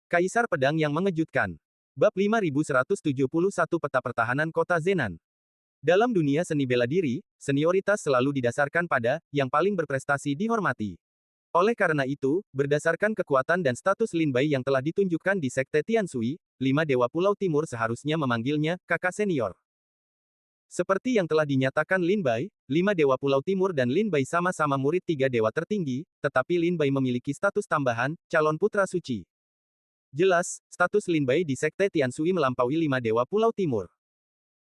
Kaisar Pedang yang Mengejutkan. Bab 5171 Peta Pertahanan Kota Zenan. Dalam dunia seni bela diri, senioritas selalu didasarkan pada yang paling berprestasi dihormati. Oleh karena itu, berdasarkan kekuatan dan status Lin Bai yang telah ditunjukkan di Sekte Tianshui, 5 Dewa Pulau Timur seharusnya memanggilnya kakak senior. Seperti yang telah dinyatakan Lin Bai, 5 Dewa Pulau Timur dan Lin Bai sama-sama murid 3 dewa tertinggi, tetapi Lin Bai memiliki status tambahan, calon putra suci. Jelas, status Lin Bai di Sekte Tianshui melampaui 5 Dewa Pulau Timur.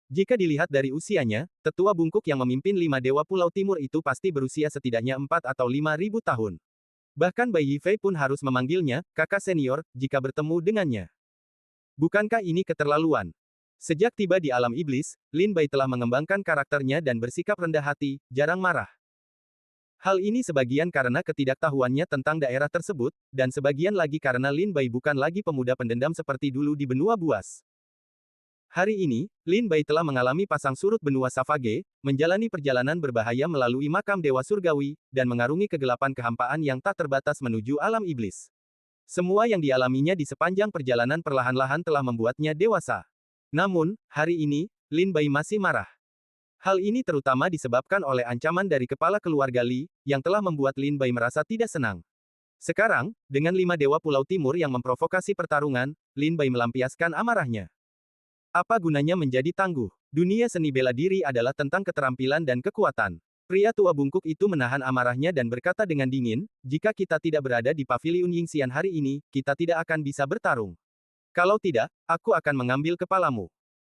Jika dilihat dari usianya, tetua bungkuk yang memimpin 5 Dewa Pulau Timur itu pasti berusia setidaknya 4 atau 5.000 tahun. Bahkan Bai Yifei pun harus memanggilnya kakak senior jika bertemu dengannya. Bukankah ini keterlaluan? Sejak tiba di alam iblis, Lin Bai telah mengembangkan karakternya dan bersikap rendah hati, jarang marah. Hal ini sebagian karena ketidaktahuannya tentang daerah tersebut, dan sebagian lagi karena Lin Bai bukan lagi pemuda pendendam seperti dulu di benua buas. Hari ini, Lin Bai telah mengalami pasang surut benua Savage, menjalani perjalanan berbahaya melalui makam Dewa Surgawi, dan mengarungi kegelapan kehampaan yang tak terbatas menuju alam iblis. Semua yang dialaminya di sepanjang perjalanan perlahan-lahan telah membuatnya dewasa. Namun, hari ini, Lin Bai masih marah. Hal ini terutama disebabkan oleh ancaman dari kepala keluarga Li, yang telah membuat Lin Bai merasa tidak senang. Sekarang, dengan 5 Dewa Pulau Timur yang memprovokasi pertarungan, Lin Bai melampiaskan amarahnya. Apa gunanya menjadi tangguh? Dunia seni bela diri adalah tentang keterampilan dan kekuatan. Pria tua bungkuk itu menahan amarahnya dan berkata dengan dingin, jika kita tidak berada di Paviliun Yingxian hari ini, kita tidak akan bisa bertarung. Kalau tidak, aku akan mengambil kepalamu.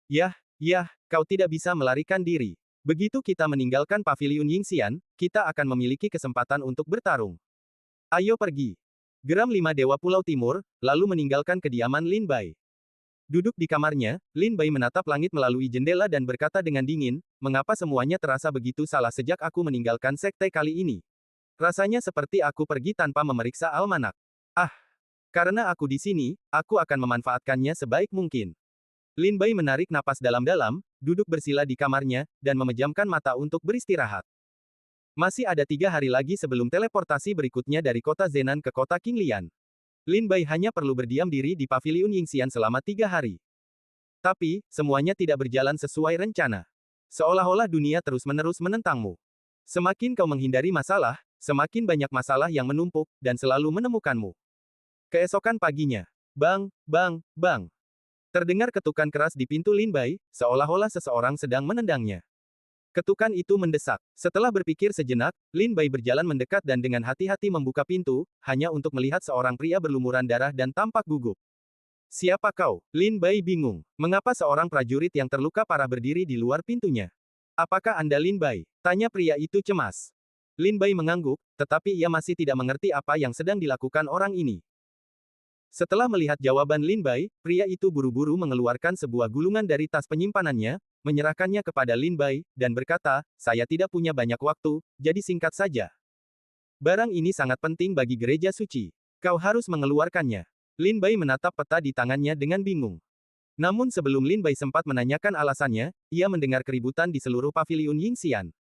Yah, kau tidak bisa melarikan diri. Begitu kita meninggalkan Paviliun Yingxian, kita akan memiliki kesempatan untuk bertarung. Ayo pergi. Geram 5 Dewa Pulau Timur, lalu meninggalkan kediaman Lin Bai. Duduk di kamarnya, Lin Bai menatap langit melalui jendela dan berkata dengan dingin, mengapa semuanya terasa begitu salah sejak aku meninggalkan sekte kali ini? Rasanya seperti aku pergi tanpa memeriksa almanak. Karena aku di sini, aku akan memanfaatkannya sebaik mungkin. Lin Bai menarik napas dalam-dalam, duduk bersila di kamarnya, dan memejamkan mata untuk beristirahat. Masih ada 3 hari lagi sebelum teleportasi berikutnya dari kota Zenan ke kota Qinglian. Lin Bai hanya perlu berdiam diri di Paviliun Yingxian selama 3 hari. Tapi, semuanya tidak berjalan sesuai rencana. Seolah-olah dunia terus-menerus menentangmu. Semakin kau menghindari masalah, semakin banyak masalah yang menumpuk, dan selalu menemukanmu. Keesokan paginya. Bang, bang, bang. Terdengar ketukan keras di pintu Lin Bai, seolah-olah seseorang sedang menendangnya. Ketukan itu mendesak. Setelah berpikir sejenak, Lin Bai berjalan mendekat dan dengan hati-hati membuka pintu, hanya untuk melihat seorang pria berlumuran darah dan tampak gugup. Siapa kau? Lin Bai bingung. Mengapa seorang prajurit yang terluka parah berdiri di luar pintunya? Apakah Anda Lin Bai? Tanya pria itu cemas. Lin Bai mengangguk, tetapi ia masih tidak mengerti apa yang sedang dilakukan orang ini. Setelah melihat jawaban Lin Bai, pria itu buru-buru mengeluarkan sebuah gulungan dari tas penyimpanannya, menyerahkannya kepada Lin Bai, dan berkata, saya tidak punya banyak waktu, jadi singkat saja. Barang ini sangat penting bagi gereja suci. Kau harus mengeluarkannya. Lin Bai menatap peta di tangannya dengan bingung. Namun sebelum Lin Bai sempat menanyakan alasannya, ia mendengar keributan di seluruh Paviliun Yingxian.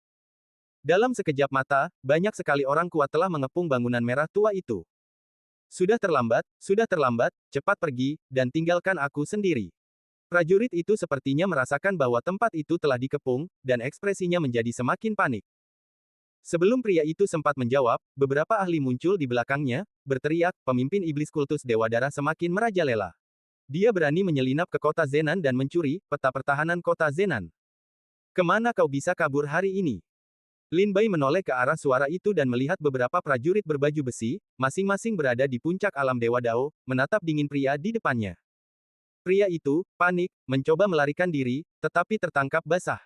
Dalam sekejap mata, banyak sekali orang kuat telah mengepung bangunan merah tua itu. Sudah terlambat, cepat pergi, dan tinggalkan aku sendiri. Prajurit itu sepertinya merasakan bahwa tempat itu telah dikepung, dan ekspresinya menjadi semakin panik. Sebelum pria itu sempat menjawab, beberapa ahli muncul di belakangnya, berteriak, pemimpin iblis kultus Dewa Darah semakin merajalela. Dia berani menyelinap ke kota Zenan dan mencuri peta pertahanan kota Zenan. Kemana kau bisa kabur hari ini? Lin Bai menoleh ke arah suara itu dan melihat beberapa prajurit berbaju besi, masing-masing berada di puncak alam Dewa Dao, menatap dingin pria di depannya. Pria itu, panik, mencoba melarikan diri, tetapi tertangkap basah.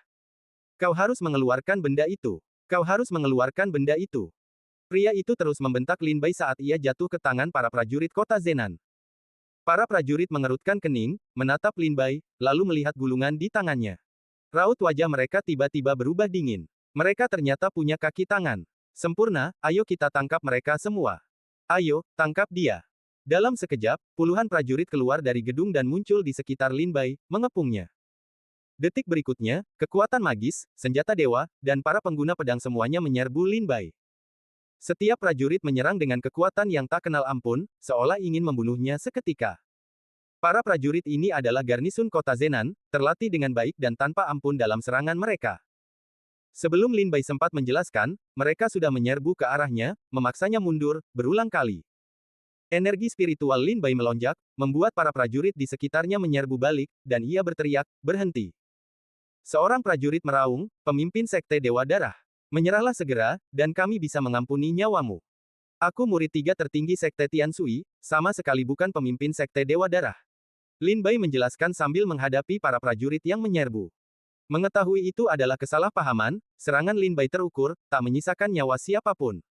Kau harus mengeluarkan benda itu. Kau harus mengeluarkan benda itu. Pria itu terus membentak Lin Bai saat ia jatuh ke tangan para prajurit kota Zenan. Para prajurit mengerutkan kening, menatap Lin Bai, lalu melihat gulungan di tangannya. Raut wajah mereka tiba-tiba berubah dingin. Mereka ternyata punya kaki tangan. Sempurna, ayo kita tangkap mereka semua. Ayo, tangkap dia. Dalam sekejap, puluhan prajurit keluar dari gedung dan muncul di sekitar Lin Bai, mengepungnya. Detik berikutnya, kekuatan magis, senjata dewa, dan para pengguna pedang semuanya menyerbu Lin Bai. Setiap prajurit menyerang dengan kekuatan yang tak kenal ampun, seolah ingin membunuhnya seketika. Para prajurit ini adalah garnisun kota Zenan, terlatih dengan baik dan tanpa ampun dalam serangan mereka. Sebelum Lin Bai sempat menjelaskan, mereka sudah menyerbu ke arahnya, memaksanya mundur, berulang kali. Energi spiritual Lin Bai melonjak, membuat para prajurit di sekitarnya menyerbu balik, dan ia berteriak, "Berhenti!" Seorang prajurit meraung, pemimpin Sekte Dewa Darah. "Menyerahlah segera, dan kami bisa mengampuni nyawamu. Aku murid tiga tertinggi Sekte Tiansui, sama sekali bukan pemimpin Sekte Dewa Darah." Lin Bai menjelaskan sambil menghadapi para prajurit yang menyerbu. Mengetahui itu adalah kesalahpahaman, serangan Lin Bai terukur, tak menyisakan nyawa siapapun.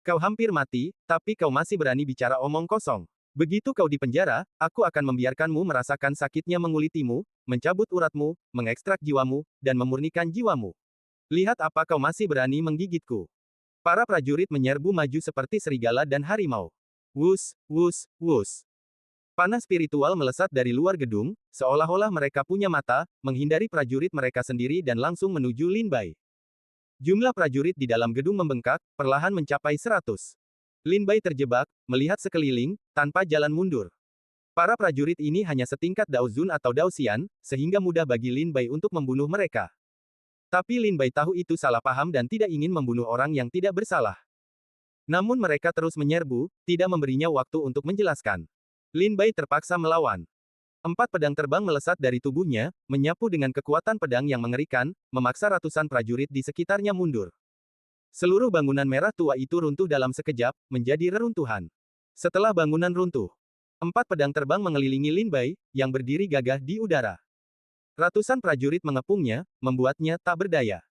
"Kau hampir mati, tapi kau masih berani bicara omong kosong. Begitu kau di penjara, aku akan membiarkanmu merasakan sakitnya mengulitimu, mencabut uratmu, mengekstrak jiwamu, dan memurnikan jiwamu. Lihat apa kau masih berani menggigitku." Para prajurit menyerbu maju seperti serigala dan harimau. Wus, wus, wus. Panas spiritual melesat dari luar gedung, seolah-olah mereka punya mata, menghindari prajurit mereka sendiri dan langsung menuju Lin Bai. Jumlah prajurit di dalam gedung membengkak, perlahan mencapai 100. Lin Bai terjebak, melihat sekeliling, tanpa jalan mundur. Para prajurit ini hanya setingkat Dao Zun atau Dao Xian, sehingga mudah bagi Lin Bai untuk membunuh mereka. Tapi Lin Bai tahu itu salah paham dan tidak ingin membunuh orang yang tidak bersalah. Namun mereka terus menyerbu, tidak memberinya waktu untuk menjelaskan. Lin Bai terpaksa melawan. 4 pedang terbang melesat dari tubuhnya, menyapu dengan kekuatan pedang yang mengerikan, memaksa ratusan prajurit di sekitarnya mundur. Seluruh bangunan merah tua itu runtuh dalam sekejap, menjadi reruntuhan. Setelah bangunan runtuh, 4 pedang terbang mengelilingi Lin Bai, yang berdiri gagah di udara. Ratusan prajurit mengepungnya, membuatnya tak berdaya.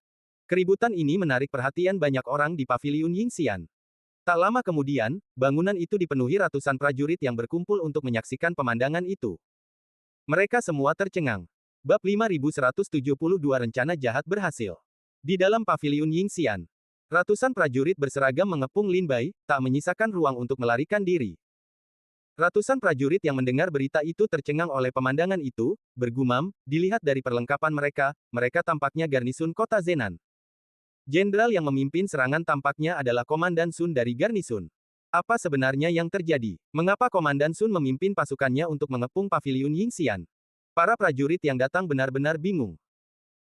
Keributan ini menarik perhatian banyak orang di paviliun Yingxian. Tak lama kemudian, bangunan itu dipenuhi ratusan prajurit yang berkumpul untuk menyaksikan pemandangan itu. Mereka semua tercengang. Bab 5172 Rencana Jahat Berhasil. Di dalam paviliun Yingxian, ratusan prajurit berseragam mengepung Lin Bai, tak menyisakan ruang untuk melarikan diri. Ratusan prajurit yang mendengar berita itu tercengang oleh pemandangan itu, bergumam, dilihat dari perlengkapan mereka, mereka tampaknya garnisun kota Zenan. Jenderal yang memimpin serangan tampaknya adalah Komandan Sun dari garnisun. Apa sebenarnya yang terjadi? Mengapa Komandan Sun memimpin pasukannya untuk mengepung paviliun Yingxian? Para prajurit yang datang benar-benar bingung.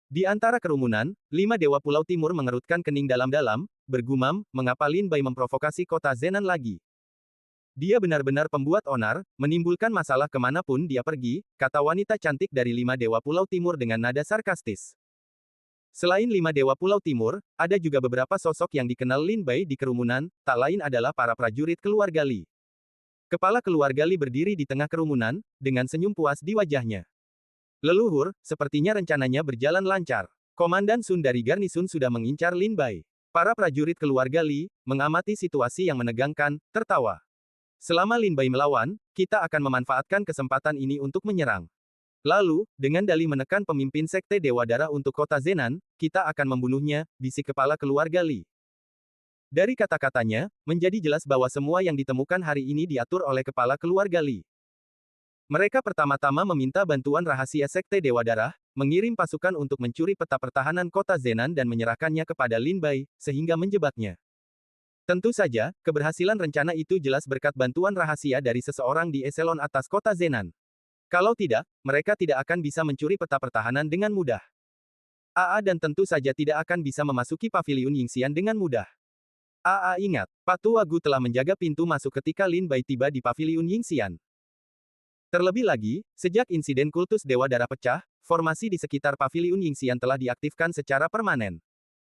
Di antara kerumunan, 5 Dewa Pulau Timur mengerutkan kening dalam-dalam, bergumam, mengapa Lin Bai memprovokasi kota Zenan lagi? Dia benar-benar pembuat onar, menimbulkan masalah kemanapun dia pergi, kata wanita cantik dari 5 Dewa Pulau Timur dengan nada sarkastis. Selain 5 Dewa Pulau Timur, ada juga beberapa sosok yang dikenal Lin Bai di kerumunan, tak lain adalah para prajurit keluarga Li. Kepala keluarga Li berdiri di tengah kerumunan, dengan senyum puas di wajahnya. "Leluhur, sepertinya rencananya berjalan lancar. Komandan Sun dari garnisun sudah mengincar Lin Bai." Para prajurit keluarga Li, mengamati situasi yang menegangkan, tertawa. "Selama Lin Bai melawan, kita akan memanfaatkan kesempatan ini untuk menyerang. Lalu, dengan dalih menekan pemimpin Sekte Dewa Darah untuk kota Zenan, kita akan membunuhnya," bisik kepala keluarga Li. Dari kata-katanya, menjadi jelas bahwa semua yang ditemukan hari ini diatur oleh kepala keluarga Li. Mereka pertama-tama meminta bantuan rahasia Sekte Dewa Darah, mengirim pasukan untuk mencuri peta pertahanan kota Zenan dan menyerahkannya kepada Lin Bai, sehingga menjebaknya. Tentu saja, keberhasilan rencana itu jelas berkat bantuan rahasia dari seseorang di eselon atas kota Zenan. Kalau tidak, mereka tidak akan bisa mencuri peta pertahanan dengan mudah. AA dan tentu saja tidak akan bisa memasuki paviliun Yingxian dengan mudah. AA ingat, Patua Gu telah menjaga pintu masuk ketika Lin Bai tiba di paviliun Yingxian. Terlebih lagi, sejak insiden kultus Dewa Darah pecah, formasi di sekitar paviliun Yingxian telah diaktifkan secara permanen.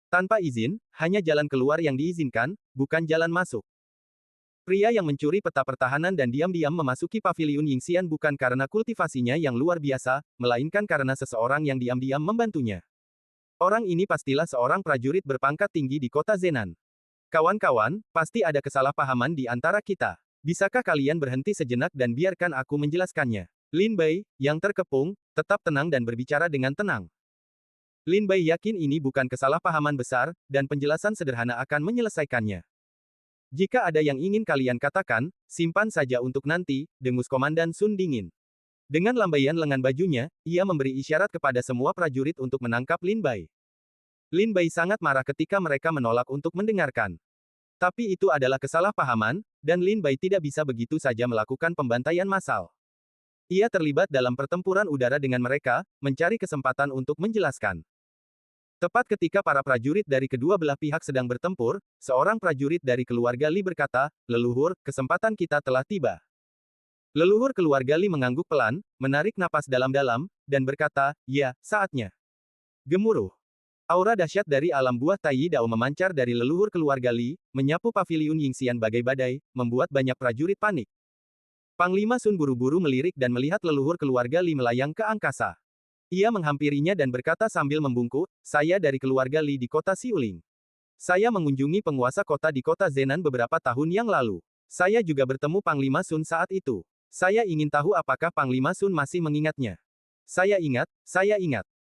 Tanpa izin, hanya jalan keluar yang diizinkan, bukan jalan masuk. Pria yang mencuri peta pertahanan dan diam-diam memasuki paviliun Yingxian bukan karena kultivasinya yang luar biasa, melainkan karena seseorang yang diam-diam membantunya. Orang ini pastilah seorang prajurit berpangkat tinggi di kota Zenan. Kawan-kawan, pasti ada kesalahpahaman di antara kita. Bisakah kalian berhenti sejenak dan biarkan aku menjelaskannya? Lin Bai, yang terkepung, tetap tenang dan berbicara dengan tenang. Lin Bai yakin ini bukan kesalahpahaman besar, dan penjelasan sederhana akan menyelesaikannya. "Jika ada yang ingin kalian katakan, simpan saja untuk nanti," dengus Komandan Sun dingin. Dengan lambaian lengan bajunya, ia memberi isyarat kepada semua prajurit untuk menangkap Lin Bai. Lin Bai sangat marah ketika mereka menolak untuk mendengarkan. Tapi itu adalah kesalahpahaman, dan Lin Bai tidak bisa begitu saja melakukan pembantaian massal. Ia terlibat dalam pertempuran udara dengan mereka, mencari kesempatan untuk menjelaskan. Tepat ketika para prajurit dari kedua belah pihak sedang bertempur, seorang prajurit dari keluarga Li berkata, "Leluhur, kesempatan kita telah tiba." Leluhur keluarga Li mengangguk pelan, menarik napas dalam-dalam, dan berkata, "Ya, saatnya." Gemuruh. Aura dahsyat dari alam buah Tai Dao memancar dari leluhur keluarga Li, menyapu paviliun Yingxian bagai badai, membuat banyak prajurit panik. Panglima Sun buru-buru melirik dan melihat leluhur keluarga Li melayang ke angkasa. Ia menghampirinya dan berkata sambil membungkuk, "Saya dari keluarga Li di kota Xiuling. Saya mengunjungi penguasa kota di kota Zenan beberapa tahun yang lalu. Saya juga bertemu Panglima Sun saat itu. Saya ingin tahu apakah Panglima Sun masih mengingatnya." Saya ingat.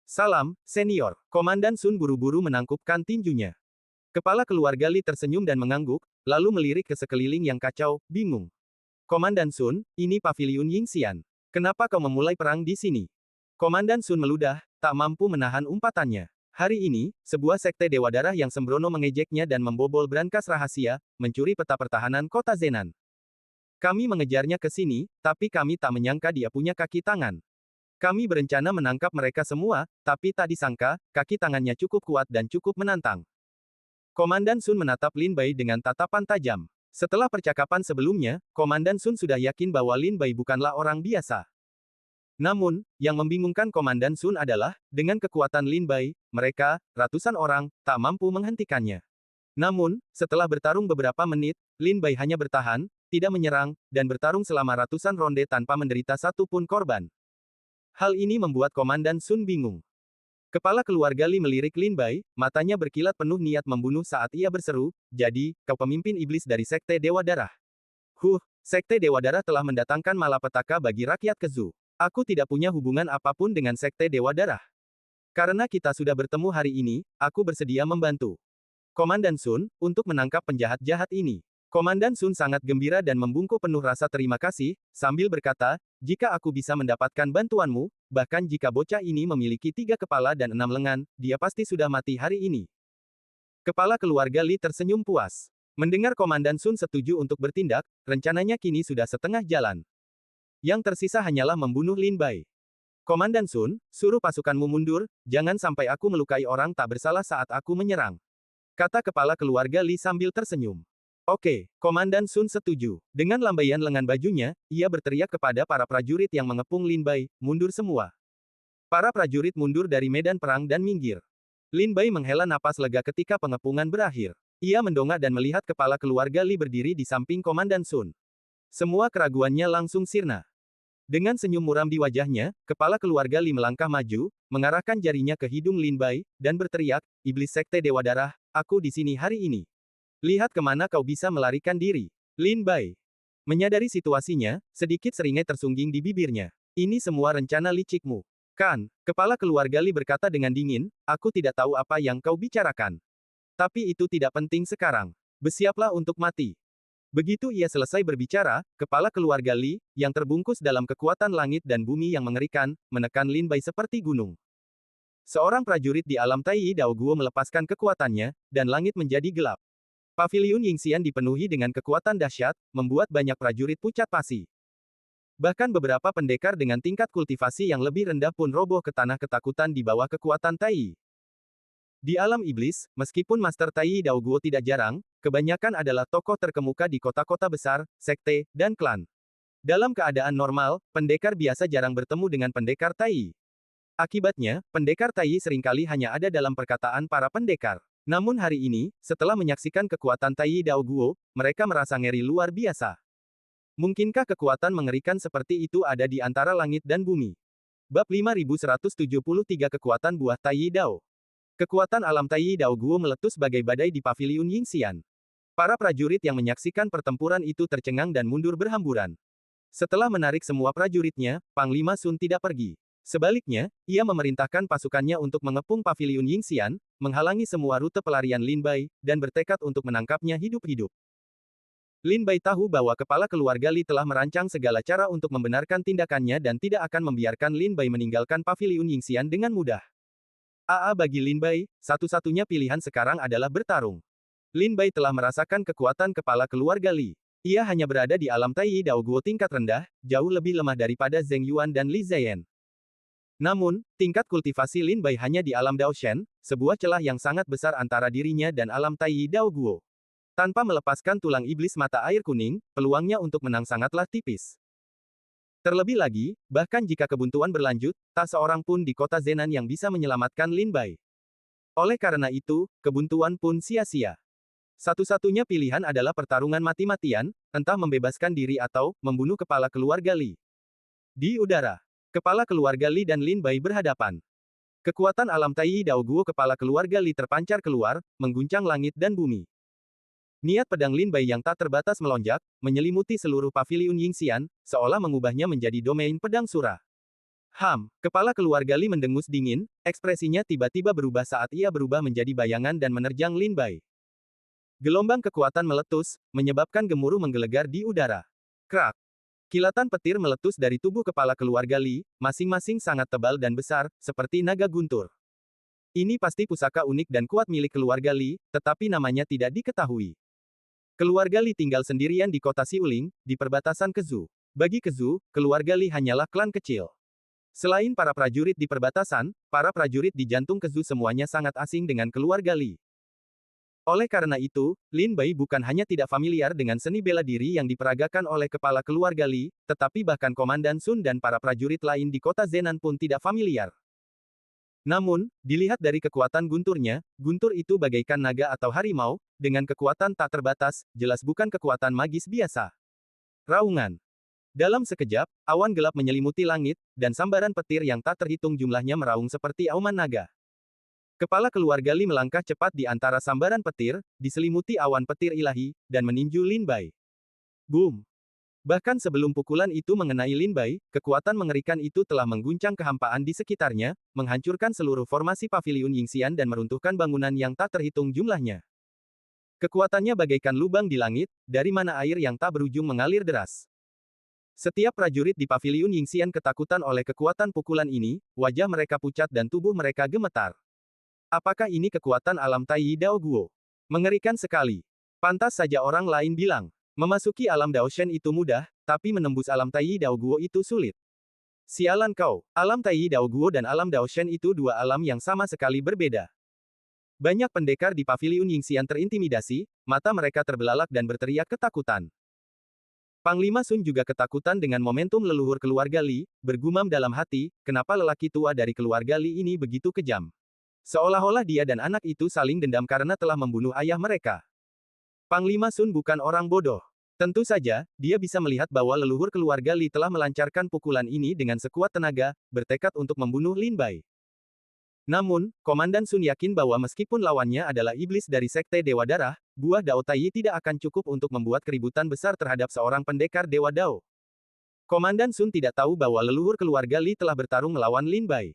"Salam, senior." Komandan Sun buru-buru menangkupkan tinjunya. Kepala keluarga Li tersenyum dan mengangguk, lalu melirik ke sekeliling yang kacau, bingung. "Komandan Sun, ini paviliun Yingxian. Kenapa kau memulai perang di sini?" Komandan Sun meludah, tak mampu menahan umpatannya. Hari ini, sebuah sekte Dewa Darah yang sembrono mengejeknya dan membobol brankas rahasia, mencuri peta pertahanan kota Zenan. Kami mengejarnya ke sini, tapi kami tak menyangka dia punya kaki tangan. Kami berencana menangkap mereka semua, tapi tak disangka, kaki tangannya cukup kuat dan cukup menantang. Komandan Sun menatap Lin Bai dengan tatapan tajam. Setelah percakapan sebelumnya, Komandan Sun sudah yakin bahwa Lin Bai bukanlah orang biasa. Namun, yang membingungkan Komandan Sun adalah, dengan kekuatan Lin Bai, mereka, ratusan orang, tak mampu menghentikannya. Namun, setelah bertarung beberapa menit, Lin Bai hanya bertahan, tidak menyerang, dan bertarung selama ratusan ronde tanpa menderita satu pun korban. Hal ini membuat Komandan Sun bingung. Kepala keluarga Li melirik Lin Bai, matanya berkilat penuh niat membunuh saat ia berseru, "Jadi, kau pemimpin iblis dari Sekte Dewa Darah." Sekte Dewa Darah telah mendatangkan malapetaka bagi rakyat Kezu. Aku tidak punya hubungan apapun dengan Sekte Dewa Darah. Karena kita sudah bertemu hari ini, aku bersedia membantu Komandan Sun untuk menangkap penjahat-jahat ini. Komandan Sun sangat gembira dan membungkuk penuh rasa terima kasih, sambil berkata, "Jika aku bisa mendapatkan bantuanmu, bahkan jika bocah ini memiliki 3 kepala dan 6 lengan, dia pasti sudah mati hari ini." Kepala keluarga Li tersenyum puas. Mendengar Komandan Sun setuju untuk bertindak, rencananya kini sudah setengah jalan. Yang tersisa hanyalah membunuh Lin Bai. "Komandan Sun, suruh pasukanmu mundur, jangan sampai aku melukai orang tak bersalah saat aku menyerang," kata kepala keluarga Li sambil tersenyum. "Oke," Komandan Sun setuju. Dengan lambaian lengan bajunya, ia berteriak kepada para prajurit yang mengepung Lin Bai, "Mundur semua." Para prajurit mundur dari medan perang dan minggir. Lin Bai menghela napas lega ketika pengepungan berakhir. Ia mendongak dan melihat kepala keluarga Li berdiri di samping Komandan Sun. Semua keraguannya langsung sirna. Dengan senyum muram di wajahnya, kepala keluarga Li melangkah maju, mengarahkan jarinya ke hidung Lin Bai, dan berteriak, "Iblis Sekte Dewa Darah, aku di sini hari ini. Lihat kemana kau bisa melarikan diri." Lin Bai menyadari situasinya, sedikit seringai tersungging di bibirnya. "Ini semua rencana licikmu, kan?" Kepala keluarga Li berkata dengan dingin, "Aku tidak tahu apa yang kau bicarakan. Tapi itu tidak penting sekarang. Bersiaplah untuk mati." Begitu ia selesai berbicara, kepala keluarga Li, yang terbungkus dalam kekuatan langit dan bumi yang mengerikan, menekan Lin Bai seperti gunung. Seorang prajurit di alam Tai Dao Guo melepaskan kekuatannya, dan langit menjadi gelap. Paviliun Yingxian dipenuhi dengan kekuatan dahsyat, membuat banyak prajurit pucat pasi. Bahkan beberapa pendekar dengan tingkat kultivasi yang lebih rendah pun roboh ke tanah ketakutan di bawah kekuatan Tai. Di alam iblis, meskipun Master Tai Dao Guo tidak jarang, kebanyakan adalah tokoh terkemuka di kota-kota besar, sekte, dan klan. Dalam keadaan normal, pendekar biasa jarang bertemu dengan pendekar Tai. Akibatnya, pendekar Tai seringkali hanya ada dalam perkataan para pendekar. Namun hari ini, setelah menyaksikan kekuatan Tai Dao Guo, mereka merasa ngeri luar biasa. Mungkinkah kekuatan mengerikan seperti itu ada di antara langit dan bumi? Bab 5173 Kekuatan Buah Tai Dao. Kekuatan alam Tai Dao Guo meletus bagai badai di paviliun Yingxian. Para prajurit yang menyaksikan pertempuran itu tercengang dan mundur berhamburan. Setelah menarik semua prajuritnya, Panglima Sun tidak pergi. Sebaliknya, ia memerintahkan pasukannya untuk mengepung paviliun Yingxian, menghalangi semua rute pelarian Lin Bai, dan bertekad untuk menangkapnya hidup-hidup. Lin Bai tahu bahwa kepala keluarga Li telah merancang segala cara untuk membenarkan tindakannya dan tidak akan membiarkan Lin Bai meninggalkan paviliun Yingxian dengan mudah. Bagi Lin Bai, satu-satunya pilihan sekarang adalah bertarung. Lin Bai telah merasakan kekuatan kepala keluarga Li. Ia hanya berada di alam Tai Dao Guo tingkat rendah, jauh lebih lemah daripada Zheng Yuan dan Li Ziyan. Namun, tingkat kultivasi Lin Bai hanya di alam Dao Shen, sebuah celah yang sangat besar antara dirinya dan alam Tai Dao Guo. Tanpa melepaskan tulang iblis mata air kuning, peluangnya untuk menang sangatlah tipis. Terlebih lagi, bahkan jika kebuntuan berlanjut, tak seorang pun di kota Zenan yang bisa menyelamatkan Lin Bai. Oleh karena itu, kebuntuan pun sia-sia. Satu-satunya pilihan adalah pertarungan mati-matian, entah membebaskan diri atau membunuh kepala keluarga Li. Di udara, kepala keluarga Li dan Lin Bai berhadapan. Kekuatan alam Tai Dao Guo kepala keluarga Li terpancar keluar, mengguncang langit dan bumi. Niat pedang Lin Bai yang tak terbatas melonjak, menyelimuti seluruh paviliun Yingxian, seolah mengubahnya menjadi domain pedang surah. Kepala keluarga Li mendengus dingin, ekspresinya tiba-tiba berubah saat ia berubah menjadi bayangan dan menerjang Lin Bai. Gelombang kekuatan meletus, menyebabkan gemuruh menggelegar di udara. Krak! Kilatan petir meletus dari tubuh kepala keluarga Li, masing-masing sangat tebal dan besar, seperti naga guntur. Ini pasti pusaka unik dan kuat milik keluarga Li, tetapi namanya tidak diketahui. Keluarga Li tinggal sendirian di kota Xiuling, di perbatasan Kezu. Bagi Kezu, keluarga Li hanyalah klan kecil. Selain para prajurit di perbatasan, para prajurit di jantung Kezu semuanya sangat asing dengan keluarga Li. Oleh karena itu, Lin Bai bukan hanya tidak familiar dengan seni bela diri yang diperagakan oleh kepala keluarga Li, tetapi bahkan Komandan Sun dan para prajurit lain di kota Zenan pun tidak familiar. Namun, dilihat dari kekuatan gunturnya, guntur itu bagaikan naga atau harimau, dengan kekuatan tak terbatas, jelas bukan kekuatan magis biasa. Raungan. Dalam sekejap, awan gelap menyelimuti langit, dan sambaran petir yang tak terhitung jumlahnya meraung seperti auman naga. Kepala keluarga Li melangkah cepat di antara sambaran petir, diselimuti awan petir ilahi, dan meninju Lin Bai. Boom! Bahkan sebelum pukulan itu mengenai Lin Bai, kekuatan mengerikan itu telah mengguncang kehampaan di sekitarnya, menghancurkan seluruh formasi paviliun Yingxian dan meruntuhkan bangunan yang tak terhitung jumlahnya. Kekuatannya bagaikan lubang di langit, dari mana air yang tak berujung mengalir deras. Setiap prajurit di paviliun Yingxian ketakutan oleh kekuatan pukulan ini, wajah mereka pucat dan tubuh mereka gemetar. Apakah ini kekuatan alam Tai Dao Guo? Mengerikan sekali. Pantas saja orang lain bilang, memasuki alam Dao Shen itu mudah, tapi menembus alam Tai Dao Guo itu sulit. Sialan kau, alam Tai Dao Guo dan alam Dao Shen itu dua alam yang sama sekali berbeda. Banyak pendekar di paviliun Yingxian terintimidasi, mata mereka terbelalak dan berteriak ketakutan. Panglima Sun juga ketakutan dengan momentum leluhur keluarga Li, bergumam dalam hati, kenapa lelaki tua dari keluarga Li ini begitu kejam. Seolah-olah dia dan anak itu saling dendam karena telah membunuh ayah mereka. Panglima Sun bukan orang bodoh. Tentu saja, dia bisa melihat bahwa leluhur keluarga Li telah melancarkan pukulan ini dengan sekuat tenaga, bertekad untuk membunuh Lin Bai. Namun, Komandan Sun yakin bahwa meskipun lawannya adalah iblis dari Sekte Dewa Darah, buah Dao Tai tidak akan cukup untuk membuat keributan besar terhadap seorang pendekar Dewa Dao. Komandan Sun tidak tahu bahwa leluhur keluarga Li telah bertarung melawan Lin Bai.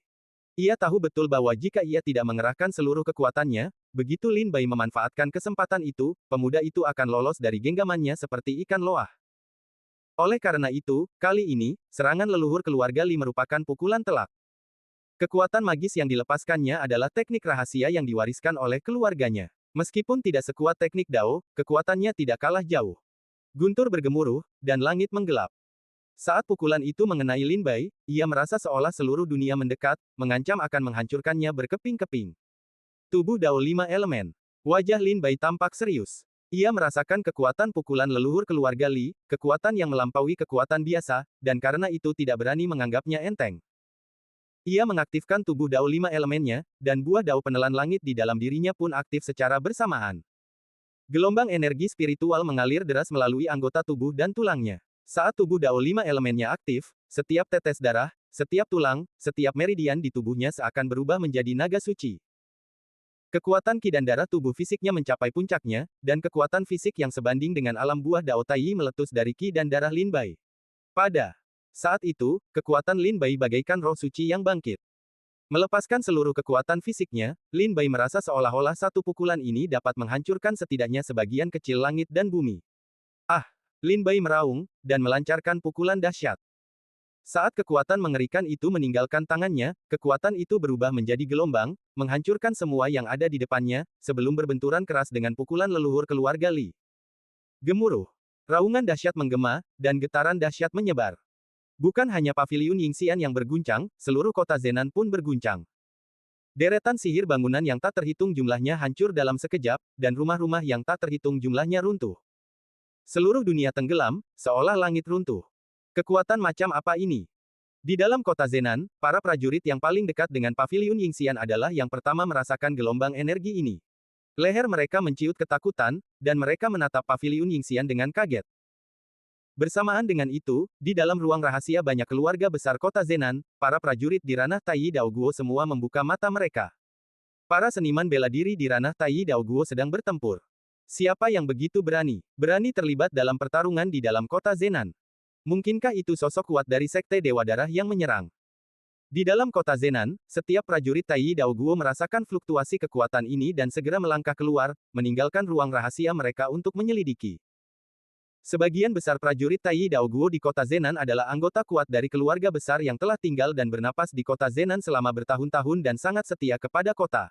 Ia tahu betul bahwa jika ia tidak mengerahkan seluruh kekuatannya, begitu Lin Bai memanfaatkan kesempatan itu, pemuda itu akan lolos dari genggamannya seperti ikan loah. Oleh karena itu, kali ini, serangan leluhur keluarga Li merupakan pukulan telak. Kekuatan magis yang dilepaskannya adalah teknik rahasia yang diwariskan oleh keluarganya. Meskipun tidak sekuat teknik Dao, kekuatannya tidak kalah jauh. Guntur bergemuruh, dan langit menggelap. Saat pukulan itu mengenai Lin Bai, ia merasa seolah seluruh dunia mendekat, mengancam akan menghancurkannya berkeping-keping. Tubuh Dao 5 elemen. Wajah Lin Bai tampak serius. Ia merasakan kekuatan pukulan leluhur keluarga Li, kekuatan yang melampaui kekuatan biasa, dan karena itu tidak berani menganggapnya enteng. Ia mengaktifkan tubuh Dao 5 elemennya, dan buah Dao penelan langit di dalam dirinya pun aktif secara bersamaan. Gelombang energi spiritual mengalir deras melalui anggota tubuh dan tulangnya. Saat tubuh Dao 5 elemennya aktif, setiap tetes darah, setiap tulang, setiap meridian di tubuhnya seakan berubah menjadi naga suci. Kekuatan ki dan darah tubuh fisiknya mencapai puncaknya, dan kekuatan fisik yang sebanding dengan alam buah Dao Tai meletus dari ki dan darah Lin Bai. Pada saat itu, kekuatan Lin Bai bagaikan roh suci yang bangkit. Melepaskan seluruh kekuatan fisiknya, Lin Bai merasa seolah-olah satu pukulan ini dapat menghancurkan setidaknya sebagian kecil langit dan bumi. Lin Bai meraung, dan melancarkan pukulan dahsyat. Saat kekuatan mengerikan itu meninggalkan tangannya, kekuatan itu berubah menjadi gelombang, menghancurkan semua yang ada di depannya, sebelum berbenturan keras dengan pukulan leluhur keluarga Li. Gemuruh. Raungan dahsyat menggema, dan getaran dahsyat menyebar. Bukan hanya paviliun Yingxian yang berguncang, seluruh kota Zenan pun berguncang. Deretan sihir bangunan yang tak terhitung jumlahnya hancur dalam sekejap, dan rumah-rumah yang tak terhitung jumlahnya runtuh. Seluruh dunia tenggelam, seolah langit runtuh. Kekuatan macam apa ini? Di dalam kota Zenan, para prajurit yang paling dekat dengan paviliun Yingxian adalah yang pertama merasakan gelombang energi ini. Leher mereka menciut ketakutan, dan mereka menatap paviliun Yingxian dengan kaget. Bersamaan dengan itu, di dalam ruang rahasia banyak keluarga besar kota Zenan, para prajurit di ranah Taiyi Daoguo semua membuka mata mereka. Para seniman bela diri di ranah Taiyi Daoguo sedang bertempur. Siapa yang begitu berani? Berani terlibat dalam pertarungan di dalam kota Zenan? Mungkinkah itu sosok kuat dari Sekte Dewa Darah yang menyerang? Di dalam kota Zenan, setiap prajurit Taiyi Daoguo merasakan fluktuasi kekuatan ini dan segera melangkah keluar, meninggalkan ruang rahasia mereka untuk menyelidiki. Sebagian besar prajurit Taiyi Daoguo di kota Zenan adalah anggota kuat dari keluarga besar yang telah tinggal dan bernapas di kota Zenan selama bertahun-tahun dan sangat setia kepada kota.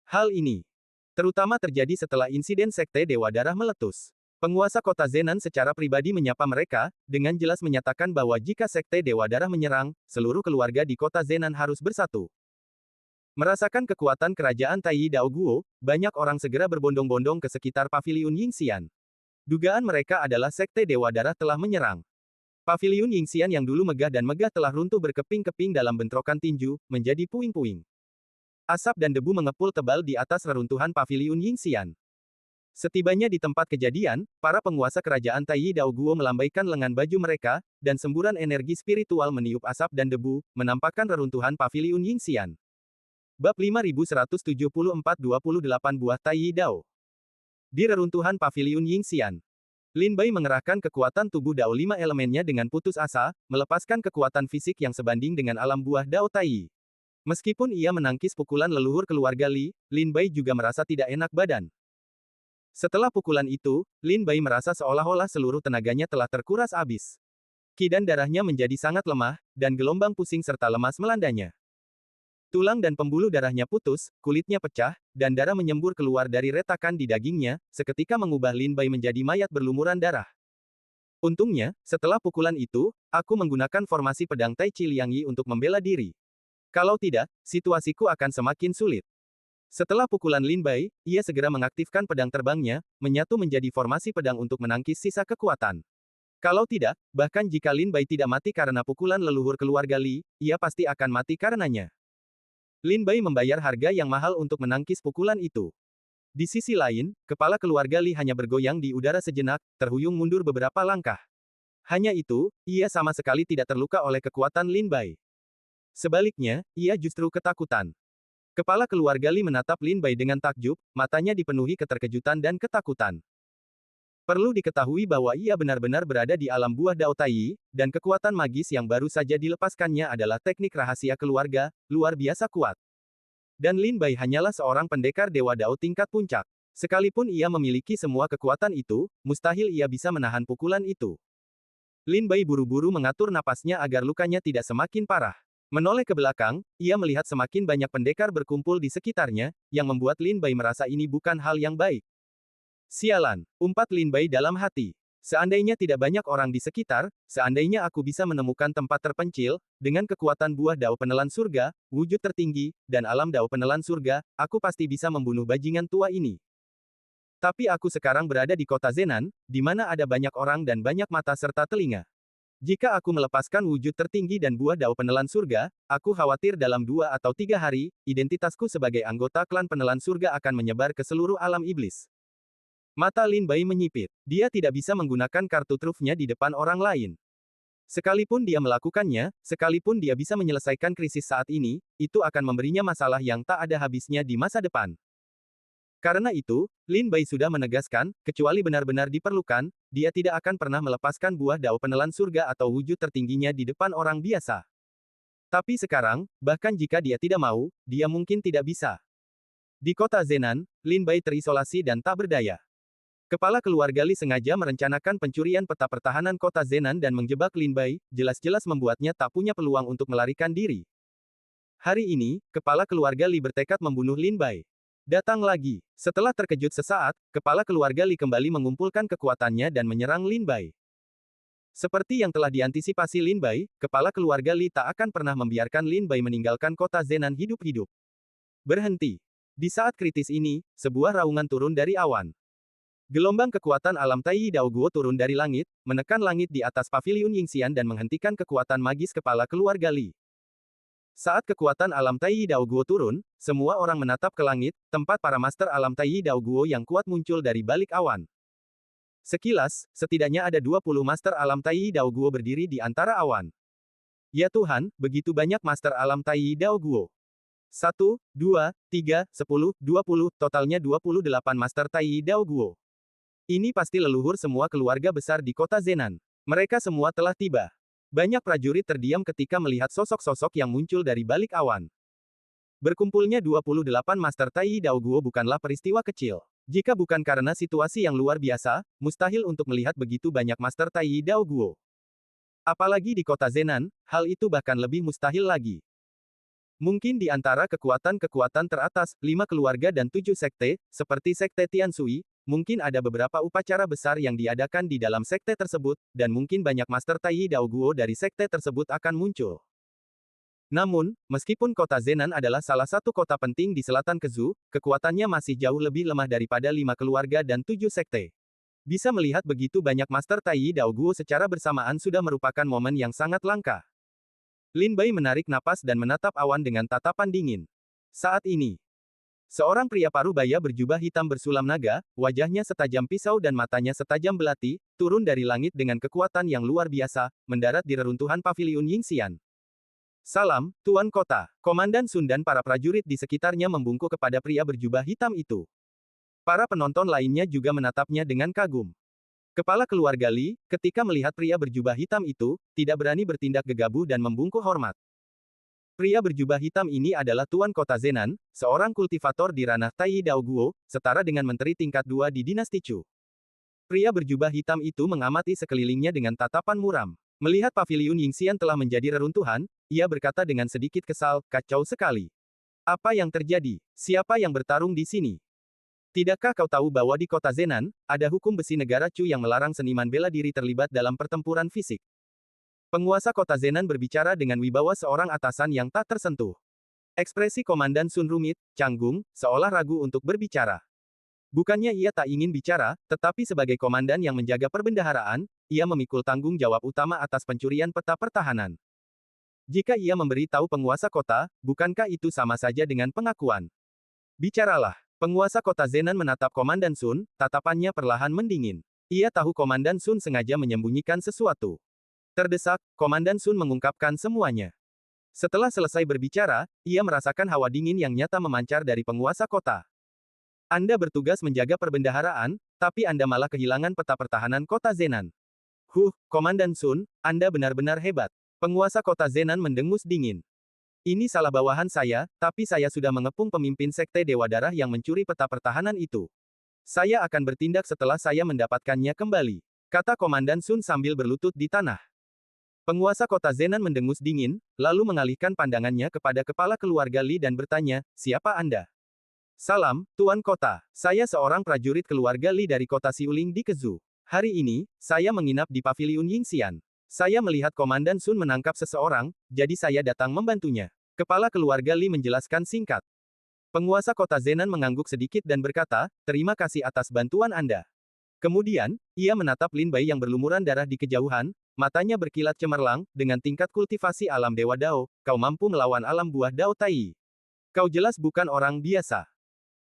Hal ini terutama terjadi setelah insiden Sekte Dewa Darah meletus. Penguasa kota Zenan secara pribadi menyapa mereka, dengan jelas menyatakan bahwa jika Sekte Dewa Darah menyerang, seluruh keluarga di kota Zenan harus bersatu. Merasakan kekuatan kerajaan Taiyi Daoguo, banyak orang segera berbondong-bondong ke sekitar paviliun Yingxian. Dugaan mereka adalah Sekte Dewa Darah telah menyerang. Paviliun Yingxian yang dulu megah dan megah telah runtuh berkeping-keping dalam bentrokan tinju, menjadi puing-puing. Asap dan debu mengepul tebal di atas reruntuhan paviliun Yingxian. Setibanya di tempat kejadian, para penguasa kerajaan Taiyi Daoguo melambaikan lengan baju mereka, dan semburan energi spiritual meniup asap dan debu, menampakkan reruntuhan paviliun Yingxian. Bab 5174-28 Buah Taiyi Dao. Di reruntuhan paviliun Yingxian, Lin Bai mengerahkan kekuatan tubuh Dao lima elemennya dengan putus asa, melepaskan kekuatan fisik yang sebanding dengan alam buah Dao Taiyi. Meskipun ia menangkis pukulan leluhur keluarga Li, Lin Bai juga merasa tidak enak badan. Setelah pukulan itu, Lin Bai merasa seolah-olah seluruh tenaganya telah terkuras habis. Qi dan darahnya menjadi sangat lemah, dan gelombang pusing serta lemas melandanya. Tulang dan pembuluh darahnya putus, kulitnya pecah, dan darah menyembur keluar dari retakan di dagingnya, seketika mengubah Lin Bai menjadi mayat berlumuran darah. Untungnya, setelah pukulan itu, aku menggunakan formasi pedang Tai Chi Liang Yi untuk membela diri. Kalau tidak, situasiku akan semakin sulit. Setelah pukulan Lin Bai, ia segera mengaktifkan pedang terbangnya, menyatu menjadi formasi pedang untuk menangkis sisa kekuatan. Kalau tidak, bahkan jika Lin Bai tidak mati karena pukulan leluhur keluarga Li, ia pasti akan mati karenanya. Lin Bai membayar harga yang mahal untuk menangkis pukulan itu. Di sisi lain, kepala keluarga Li hanya bergoyang di udara sejenak, terhuyung mundur beberapa langkah. Hanya itu, ia sama sekali tidak terluka oleh kekuatan Lin Bai. Sebaliknya, ia justru ketakutan. Kepala keluarga Li menatap Lin Bai dengan takjub, matanya dipenuhi keterkejutan dan ketakutan. Perlu diketahui bahwa ia benar-benar berada di alam buah Dao Taiyi, dan kekuatan magis yang baru saja dilepaskannya adalah teknik rahasia keluarga, luar biasa kuat. Dan Lin Bai hanyalah seorang pendekar Dewa Dao tingkat puncak. Sekalipun ia memiliki semua kekuatan itu, mustahil ia bisa menahan pukulan itu. Lin Bai buru-buru mengatur napasnya agar lukanya tidak semakin parah. Menoleh ke belakang, ia melihat semakin banyak pendekar berkumpul di sekitarnya, yang membuat Lin Bai merasa ini bukan hal yang baik. Sialan, umpat Lin Bai dalam hati. Seandainya tidak banyak orang di sekitar, seandainya aku bisa menemukan tempat terpencil, dengan kekuatan buah Dao penelan surga, wujud tertinggi, dan alam Dao penelan surga, aku pasti bisa membunuh bajingan tua ini. Tapi aku sekarang berada di kota Zenan, di mana ada banyak orang dan banyak mata serta telinga. Jika aku melepaskan wujud tertinggi dan buah Dao penelan surga, aku khawatir dalam 2 atau 3 hari, identitasku sebagai anggota klan penelan surga akan menyebar ke seluruh alam iblis. Mata Lin Bai menyipit. Dia tidak bisa menggunakan kartu trufnya di depan orang lain. Sekalipun dia melakukannya, sekalipun dia bisa menyelesaikan krisis saat ini, itu akan memberinya masalah yang tak ada habisnya di masa depan. Karena itu, Lin Bai sudah menegaskan, kecuali benar-benar diperlukan, dia tidak akan pernah melepaskan buah Dao penelan surga atau wujud tertingginya di depan orang biasa. Tapi sekarang, bahkan jika dia tidak mau, dia mungkin tidak bisa. Di kota Zenan, Lin Bai terisolasi dan tak berdaya. Kepala keluarga Li sengaja merencanakan pencurian peta pertahanan kota Zenan dan menjebak Lin Bai, jelas-jelas membuatnya tak punya peluang untuk melarikan diri. Hari ini, kepala keluarga Li bertekad membunuh Lin Bai. Datang lagi. Setelah terkejut sesaat, kepala keluarga Li kembali mengumpulkan kekuatannya dan menyerang Lin Bai. Seperti yang telah diantisipasi Lin Bai, kepala keluarga Li tak akan pernah membiarkan Lin Bai meninggalkan kota Zenan hidup-hidup. Berhenti. Di saat kritis ini, sebuah raungan turun dari awan. Gelombang kekuatan alam Tai Dao Guo turun dari langit, menekan langit di atas paviliun Yingxian dan menghentikan kekuatan magis kepala keluarga Li. Saat kekuatan alam Tai Dao Guo turun, semua orang menatap ke langit, tempat para master alam Tai Dao Guo yang kuat muncul dari balik awan. Sekilas, setidaknya ada 20 master alam Tai Dao Guo berdiri di antara awan. Ya Tuhan, begitu banyak master alam Tai Dao Guo. 1, 2, 3, 10, 20, totalnya 28 master Tai Dao Guo. Ini pasti leluhur semua keluarga besar di kota Zenan. Mereka semua telah tiba. Banyak prajurit terdiam ketika melihat sosok-sosok yang muncul dari balik awan. Berkumpulnya 28 Master Tai Dao Guo bukanlah peristiwa kecil. Jika bukan karena situasi yang luar biasa, mustahil untuk melihat begitu banyak Master Tai Dao Guo. Apalagi di kota Zenan, hal itu bahkan lebih mustahil lagi. Mungkin di antara kekuatan-kekuatan teratas, 5 keluarga dan 7 sekte, seperti sekte Tianshui, mungkin ada beberapa upacara besar yang diadakan di dalam sekte tersebut, dan mungkin banyak Master Tai Dao Guo dari sekte tersebut akan muncul. Namun, meskipun kota Zenan adalah salah satu kota penting di selatan Kezu, kekuatannya masih jauh lebih lemah daripada 5 keluarga dan 7 sekte. Bisa melihat begitu banyak Master Tai Dao Guo secara bersamaan sudah merupakan momen yang sangat langka. Lin Bai menarik napas dan menatap awan dengan tatapan dingin. Saat ini, seorang pria parubaya berjubah hitam bersulam naga, wajahnya setajam pisau dan matanya setajam belati, turun dari langit dengan kekuatan yang luar biasa, mendarat di reruntuhan paviliun Yingxian. Salam, Tuan Kota. Komandan Sun dan para prajurit di sekitarnya membungkuk kepada pria berjubah hitam itu. Para penonton lainnya juga menatapnya dengan kagum. Kepala keluarga Li, ketika melihat pria berjubah hitam itu, tidak berani bertindak gegabah dan membungkuk hormat. Pria berjubah hitam ini adalah Tuan Kota Zenan, seorang kultivator di ranah Tai Dao Guo, setara dengan menteri tingkat 2 di dinasti Chu. Pria berjubah hitam itu mengamati sekelilingnya dengan tatapan muram. Melihat paviliun Yingxian telah menjadi reruntuhan, ia berkata dengan sedikit kesal, kacau sekali. Apa yang terjadi? Siapa yang bertarung di sini? Tidakkah kau tahu bahwa di kota Zenan, ada hukum besi negara Chu yang melarang seniman bela diri terlibat dalam pertempuran fisik? Penguasa kota Zenan berbicara dengan wibawa seorang atasan yang tak tersentuh. Ekspresi Komandan Sun rumit, canggung, seolah ragu untuk berbicara. Bukannya ia tak ingin bicara, tetapi sebagai komandan yang menjaga perbendaharaan, ia memikul tanggung jawab utama atas pencurian peta pertahanan. Jika ia memberi tahu penguasa kota, bukankah itu sama saja dengan pengakuan? Bicaralah. Penguasa kota Zenan menatap Komandan Sun, tatapannya perlahan mendingin. Ia tahu Komandan Sun sengaja menyembunyikan sesuatu. Terdesak, Komandan Sun mengungkapkan semuanya. Setelah selesai berbicara, ia merasakan hawa dingin yang nyata memancar dari penguasa kota. Anda bertugas menjaga perbendaharaan, tapi Anda malah kehilangan peta pertahanan kota Zenan. Komandan Sun, Anda benar-benar hebat. Penguasa kota Zenan mendengus dingin. Ini salah bawahan saya, tapi saya sudah mengepung pemimpin sekte Dewa Darah yang mencuri peta pertahanan itu. Saya akan bertindak setelah saya mendapatkannya kembali, kata Komandan Sun sambil berlutut di tanah. Penguasa kota Zenan mendengus dingin, lalu mengalihkan pandangannya kepada kepala keluarga Li dan bertanya, siapa Anda? Salam, Tuan Kota. Saya seorang prajurit keluarga Li dari kota Xiuling di Kezu. Hari ini, saya menginap di paviliun Yingxian. Saya melihat Komandan Sun menangkap seseorang, jadi saya datang membantunya. Kepala keluarga Li menjelaskan singkat. Penguasa kota Zenan mengangguk sedikit dan berkata, terima kasih atas bantuan Anda. Kemudian, ia menatap Lin Bai yang berlumuran darah di kejauhan, matanya berkilat cemerlang, dengan tingkat kultivasi alam Dewa Dao, kau mampu melawan alam buah Dao Tai. Kau jelas bukan orang biasa.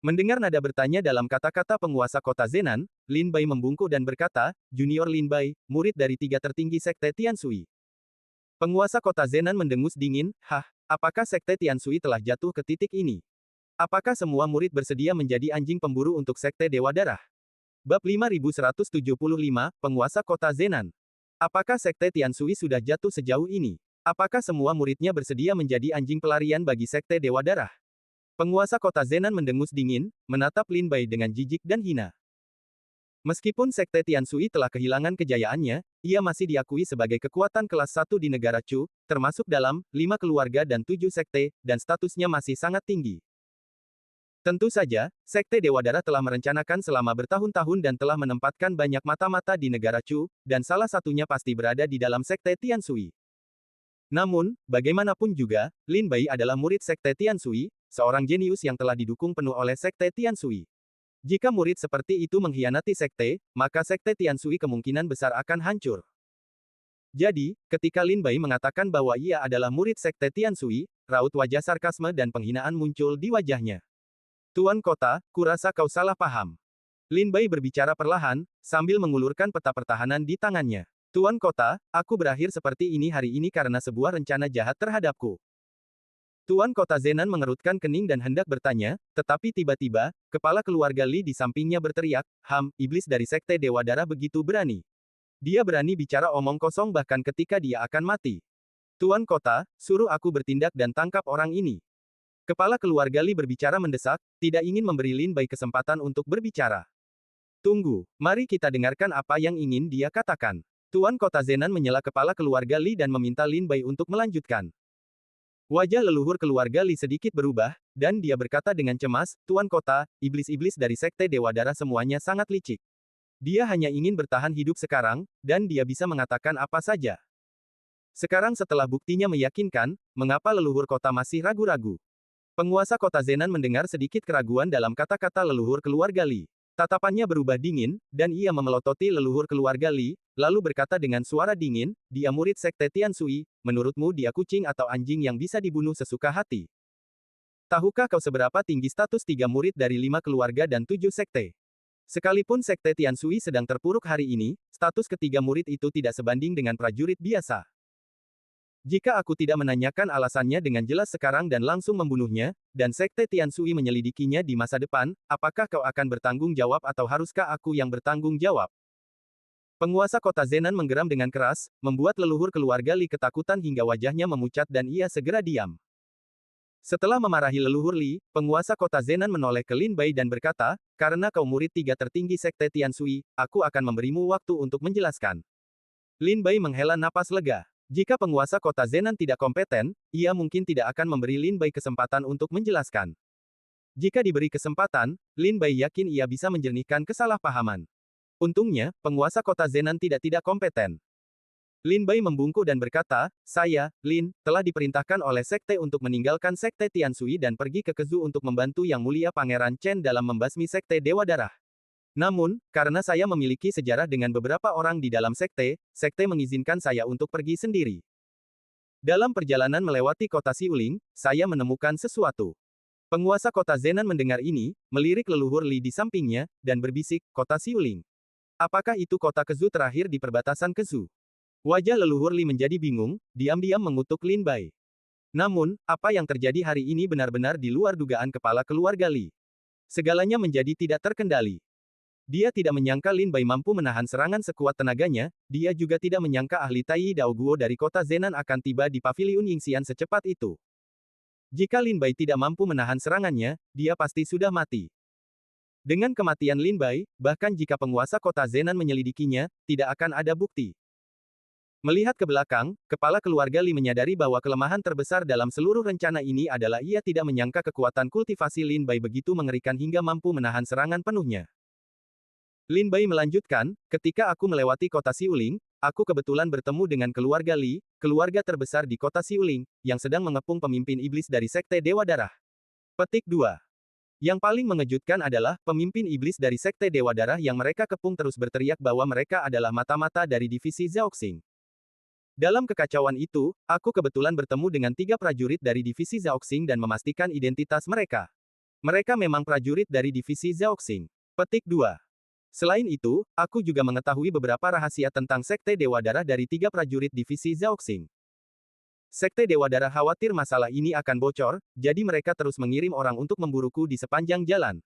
Mendengar nada bertanya dalam kata-kata penguasa kota Zenan, Lin Bai membungkuk dan berkata, Junior Lin Bai, murid dari 3 tertinggi sekte Tianshui. Penguasa kota Zenan mendengus dingin, apakah sekte Tianshui telah jatuh ke titik ini? Apakah semua murid bersedia menjadi anjing pemburu untuk sekte Dewa Darah? Bab 5175, Penguasa Kota Zenan. Apakah sekte Tianshui sudah jatuh sejauh ini? Apakah semua muridnya bersedia menjadi anjing pelarian bagi sekte Dewa Darah? Penguasa kota Zenan mendengus dingin, menatap Lin Bai dengan jijik dan hina. Meskipun Sekte Tianshui telah kehilangan kejayaannya, ia masih diakui sebagai kekuatan kelas 1 di negara Chu, termasuk dalam 5 keluarga dan 7 sekte, dan statusnya masih sangat tinggi. Tentu saja, Sekte Dewa Darah telah merencanakan selama bertahun-tahun dan telah menempatkan banyak mata-mata di negara Chu, dan salah satunya pasti berada di dalam Sekte Tianshui. Namun, bagaimanapun juga, Lin Bai adalah murid Sekte Tianshui, seorang jenius yang telah didukung penuh oleh Sekte Tianshui. Jika murid seperti itu mengkhianati sekte, maka Sekte Tianshui kemungkinan besar akan hancur. Jadi, ketika Lin Bai mengatakan bahwa ia adalah murid Sekte Tianshui, raut wajah sarkasme dan penghinaan muncul di wajahnya. Tuan Kota, kurasa kau salah paham. Lin Bai berbicara perlahan, sambil mengulurkan peta pertahanan di tangannya. Tuan Kota, aku berakhir seperti ini hari ini karena sebuah rencana jahat terhadapku. Tuan Kota Zenan mengerutkan kening dan hendak bertanya, tetapi tiba-tiba, kepala keluarga Li di sampingnya berteriak, iblis dari Sekte Dewa Darah begitu berani. Dia berani bicara omong kosong bahkan ketika dia akan mati. Tuan Kota, suruh aku bertindak dan tangkap orang ini. Kepala keluarga Li berbicara mendesak, tidak ingin memberi Lin Bai kesempatan untuk berbicara. Tunggu, mari kita dengarkan apa yang ingin dia katakan. Tuan Kota Zenan menyela kepala keluarga Li dan meminta Lin Bai untuk melanjutkan. Wajah leluhur keluarga Li sedikit berubah, dan dia berkata dengan cemas, Tuan Kota, iblis-iblis dari Sekte Dewa Darah semuanya sangat licik. Dia hanya ingin bertahan hidup sekarang, dan dia bisa mengatakan apa saja. Sekarang setelah buktinya meyakinkan, mengapa leluhur kota masih ragu-ragu? Penguasa kota Zenan mendengar sedikit keraguan dalam kata-kata leluhur keluarga Li. Tatapannya berubah dingin, dan ia memelototi leluhur keluarga Li, lalu berkata dengan suara dingin, dia murid Sekte Tianshui, menurutmu dia kucing atau anjing yang bisa dibunuh sesuka hati? Tahukah kau seberapa tinggi status 3 murid dari 5 keluarga dan 7 sekte? Sekalipun Sekte Tianshui sedang terpuruk hari ini, status ketiga murid itu tidak sebanding dengan prajurit biasa. Jika aku tidak menanyakan alasannya dengan jelas sekarang dan langsung membunuhnya, dan Sekte Tianshui menyelidikinya di masa depan, apakah kau akan bertanggung jawab atau haruskah aku yang bertanggung jawab? Penguasa kota Zenan menggeram dengan keras, membuat leluhur keluarga Li ketakutan hingga wajahnya memucat dan ia segera diam. Setelah memarahi leluhur Li, penguasa kota Zenan menoleh ke Lin Bai dan berkata, karena kau murid 3 tertinggi Sekte Tianshui, aku akan memberimu waktu untuk menjelaskan. Lin Bai menghela napas lega. Jika penguasa kota Zenan tidak kompeten, ia mungkin tidak akan memberi Lin Bai kesempatan untuk menjelaskan. Jika diberi kesempatan, Lin Bai yakin ia bisa menjernihkan kesalahpahaman. Untungnya, penguasa kota Zenan tidak kompeten. Lin Bai membungkuk dan berkata, saya, Lin, telah diperintahkan oleh sekte untuk meninggalkan Sekte Tianshui dan pergi ke Kezu untuk membantu Yang Mulia Pangeran Chen dalam membasmi Sekte Dewa Darah. Namun, karena saya memiliki sejarah dengan beberapa orang di dalam sekte, sekte mengizinkan saya untuk pergi sendiri. Dalam perjalanan melewati kota Xiuling, saya menemukan sesuatu. Penguasa kota Zenan mendengar ini, melirik leluhur Li di sampingnya, dan berbisik, kota Xiuling. Apakah itu kota Kezu terakhir di perbatasan Kezu? Wajah leluhur Li menjadi bingung, diam-diam mengutuk Lin Bai. Namun, apa yang terjadi hari ini benar-benar di luar dugaan kepala keluarga Li. Segalanya menjadi tidak terkendali. Dia tidak menyangka Lin Bai mampu menahan serangan sekuat tenaganya, dia juga tidak menyangka ahli Tai Dao Guo dari kota Zenan akan tiba di paviliun Yingxian secepat itu. Jika Lin Bai tidak mampu menahan serangannya, dia pasti sudah mati. Dengan kematian Lin Bai, bahkan jika penguasa kota Zenan menyelidikinya, tidak akan ada bukti. Melihat ke belakang, kepala keluarga Li menyadari bahwa kelemahan terbesar dalam seluruh rencana ini adalah ia tidak menyangka kekuatan kultivasi Lin Bai begitu mengerikan hingga mampu menahan serangan penuhnya. Lin Bai melanjutkan, ketika aku melewati kota Xiuling, aku kebetulan bertemu dengan keluarga Li, keluarga terbesar di kota Xiuling, yang sedang mengepung pemimpin iblis dari Sekte Dewa Darah. Petik 2. Yang paling mengejutkan adalah, pemimpin iblis dari Sekte Dewa Darah yang mereka kepung terus berteriak bahwa mereka adalah mata-mata dari divisi Zhaoxing. Dalam kekacauan itu, aku kebetulan bertemu dengan 3 prajurit dari divisi Zhaoxing dan memastikan identitas mereka. Mereka memang prajurit dari divisi Zhaoxing. Petik 2. Selain itu, aku juga mengetahui beberapa rahasia tentang Sekte Dewa Darah dari 3 prajurit divisi Zhaoxing. Sekte Dewa Darah khawatir masalah ini akan bocor, jadi mereka terus mengirim orang untuk memburuku di sepanjang jalan.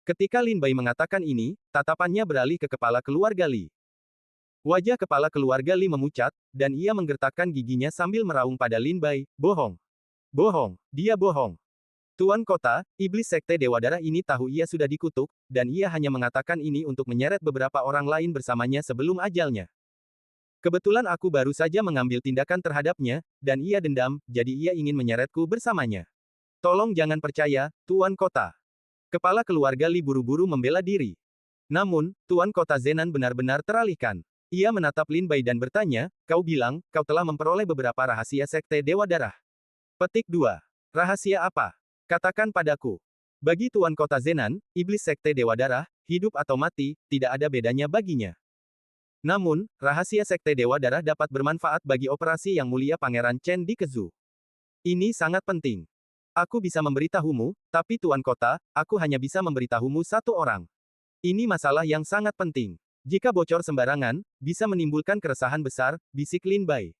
Ketika Lin Bai mengatakan ini, tatapannya beralih ke kepala keluarga Li. Wajah kepala keluarga Li memucat, dan ia menggertakkan giginya sambil meraung pada Lin Bai, bohong. Bohong, dia bohong. Tuan Kota, iblis Sekte Dewa Darah ini tahu ia sudah dikutuk, dan ia hanya mengatakan ini untuk menyeret beberapa orang lain bersamanya sebelum ajalnya. Kebetulan aku baru saja mengambil tindakan terhadapnya, dan ia dendam, jadi ia ingin menyeretku bersamanya. Tolong jangan percaya, Tuan Kota. Kepala keluarga Li buru-buru membela diri. Namun, Tuan Kota Zenan benar-benar teralihkan. Ia menatap Lin Bai dan bertanya, kau bilang, kau telah memperoleh beberapa rahasia Sekte Dewa Darah. Petik 2. Rahasia apa? Katakan padaku. Bagi Tuan Kota Zenan, iblis Sekte Dewa Darah, hidup atau mati, tidak ada bedanya baginya. Namun, rahasia Sekte Dewa Darah dapat bermanfaat bagi operasi yang mulia Pangeran Chen di Kezu. Ini sangat penting. Aku bisa memberitahumu, tapi Tuan Kota, aku hanya bisa memberitahumu satu orang. Ini masalah yang sangat penting. Jika bocor sembarangan, bisa menimbulkan keresahan besar, bisik Lin Bai.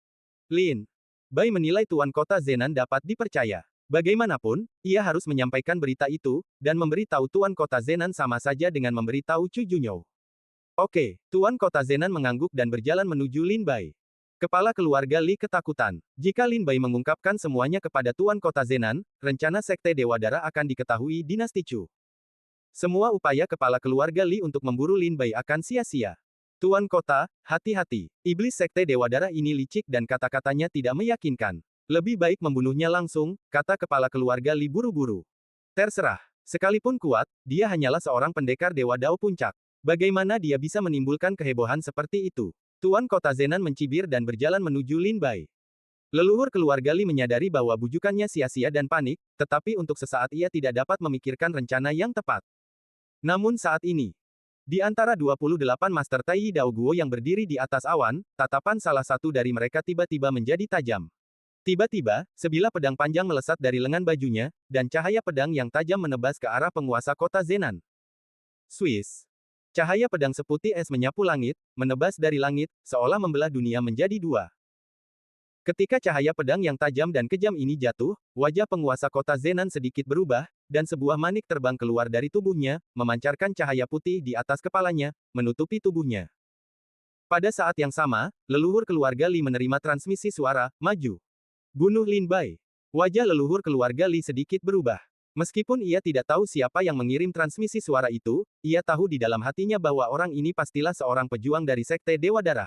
Lin Bai menilai Tuan Kota Zenan dapat dipercaya. Bagaimanapun, ia harus menyampaikan berita itu, dan memberitahu Tuan Kota Zenan sama saja dengan memberitahu Chu Junyo. Oke, Tuan Kota Zenan mengangguk dan berjalan menuju Lin Bai. Kepala keluarga Li ketakutan. Jika Lin Bai mengungkapkan semuanya kepada Tuan Kota Zenan, rencana Sekte Dewa Darah akan diketahui dinasti Chu. Semua upaya kepala keluarga Li untuk memburu Lin Bai akan sia-sia. Tuan Kota, hati-hati. Iblis Sekte Dewa Darah ini licik dan kata-katanya tidak meyakinkan. Lebih baik membunuhnya langsung, kata kepala keluarga Li buru-buru. Terserah. Sekalipun kuat, dia hanyalah seorang pendekar Dewa Dao Puncak. Bagaimana dia bisa menimbulkan kehebohan seperti itu? Tuan Kota Zenan mencibir dan berjalan menuju Lin Bai. Leluhur keluarga Li menyadari bahwa bujukannya sia-sia dan panik, tetapi untuk sesaat ia tidak dapat memikirkan rencana yang tepat. Namun saat ini, di antara 28 Master Tai Dao Guo yang berdiri di atas awan, tatapan salah satu dari mereka tiba-tiba menjadi tajam. Tiba-tiba, sebilah pedang panjang melesat dari lengan bajunya, dan cahaya pedang yang tajam menebas ke arah penguasa kota Zenan. Swiss. Cahaya pedang seputih es menyapu langit, menebas dari langit, seolah membelah dunia menjadi dua. Ketika cahaya pedang yang tajam dan kejam ini jatuh, wajah penguasa kota Zenan sedikit berubah, dan sebuah manik terbang keluar dari tubuhnya, memancarkan cahaya putih di atas kepalanya, menutupi tubuhnya. Pada saat yang sama, leluhur keluarga Li menerima transmisi suara, maju. Bunuh Lin Bai. Wajah leluhur keluarga Li sedikit berubah. Meskipun ia tidak tahu siapa yang mengirim transmisi suara itu, ia tahu di dalam hatinya bahwa orang ini pastilah seorang pejuang dari Sekte Dewa Darah.